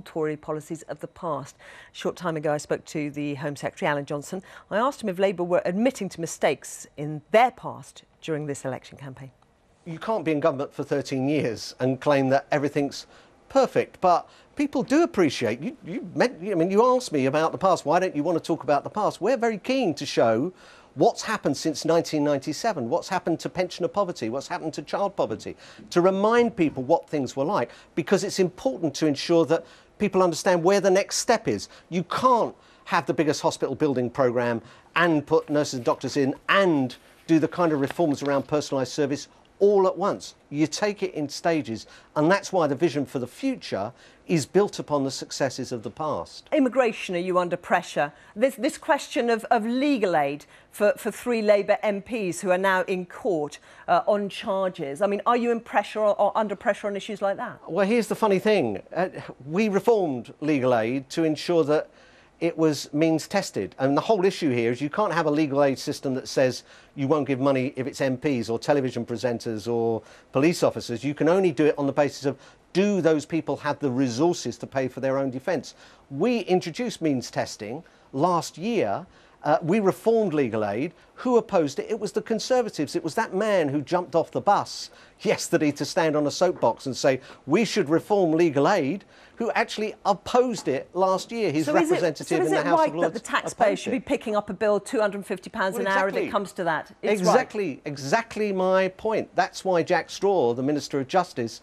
old Tory policies of the past. A short time ago, I spoke to the Home Secretary, Alan Johnson. I asked him if Labour were admitting to mistakes in their past during this election campaign. You can't be in government for 13 years and claim that everything's perfect, but people do appreciate you asked me about the past. Why don't you want to talk about the past? We're very keen to show what's happened since 1997, what's happened to pensioner poverty, what's happened to child poverty, to remind people what things were like, because it's important to ensure that people understand where the next step is. You can't have the biggest hospital building programme and put nurses and doctors in and do the kind of reforms around personalised service all at once. You take it in stages, and that's why the vision for the future is built upon the successes of the past. Immigration, are you under pressure? This question of legal aid for 3 Labour MPs who are now in court on charges. I mean, are you in pressure or under pressure on issues like that? Well, here's the funny thing. We reformed legal aid to ensure that it was means tested. And the whole issue here is you can't have a legal aid system that says you won't give money if it's MPs or television presenters or police officers. You can only do it on the basis of, do those people have the resources to pay for their own defence? We introduced means testing last year. We reformed legal aid. Who opposed it? It was the Conservatives. It was that man who jumped off the bus yesterday to stand on a soapbox and say we should reform legal aid, who actually opposed it last year. His representative in the House of Lords. So is it right that the taxpayer should be picking up a bill £250 an hour if it comes to that? It's exactly my point. That's why Jack Straw, the Minister of Justice,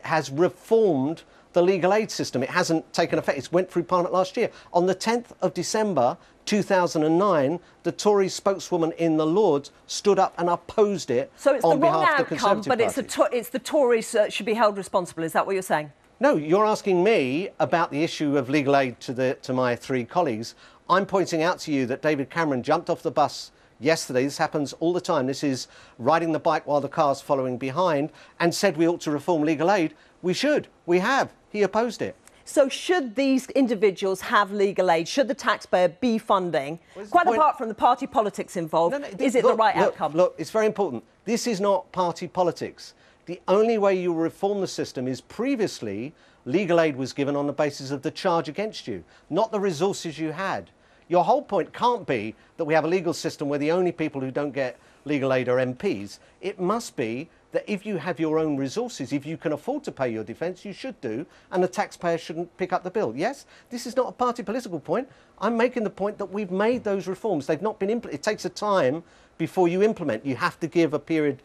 has reformed the legal aid system. It hasn't taken effect. It went through Parliament last year. On the 10th of December 2009, the Tory spokeswoman in the Lords stood up and opposed it on behalf of the Conservative Party. It's the Tories should be held responsible. Is that what you're saying? No, you're asking me about the issue of legal aid to my 3 colleagues. I'm pointing out to you that David Cameron jumped off the bus yesterday. This happens all the time. This is riding the bike while the car's following behind, and said we ought to reform legal aid. We should. We have. He opposed it. So should these individuals have legal aid? Should the taxpayer be funding? Quite apart from the party politics involved, is it the right outcome? Look, it's very important. This is not party politics. The only way you reform the system is previously legal aid was given on the basis of the charge against you, not the resources you had. Your whole point can't be that we have a legal system where the only people who don't get legal aid are MPs. It must be that if you have your own resources, if you can afford to pay your defence, you should do, and the taxpayer shouldn't pick up the bill. Yes, this is not a party political point. I'm making the point that we've made those reforms. They've not been implemented. It takes a time before you implement. You have to give a period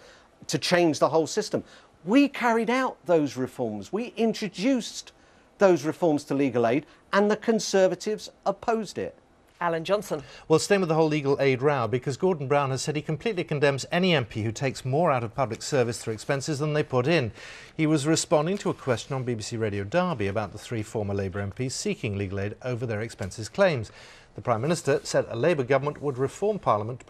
to change the whole system. We carried out those reforms. We introduced those reforms to legal aid, and the Conservatives opposed it. Alan Johnson. Well, staying with the whole legal aid row, because Gordon Brown has said he completely condemns any MP who takes more out of public service through expenses than they put in. He was responding to a question on BBC Radio Derby about the 3 former Labour MPs seeking legal aid over their expenses claims. The Prime Minister said a Labour government would reform Parliament to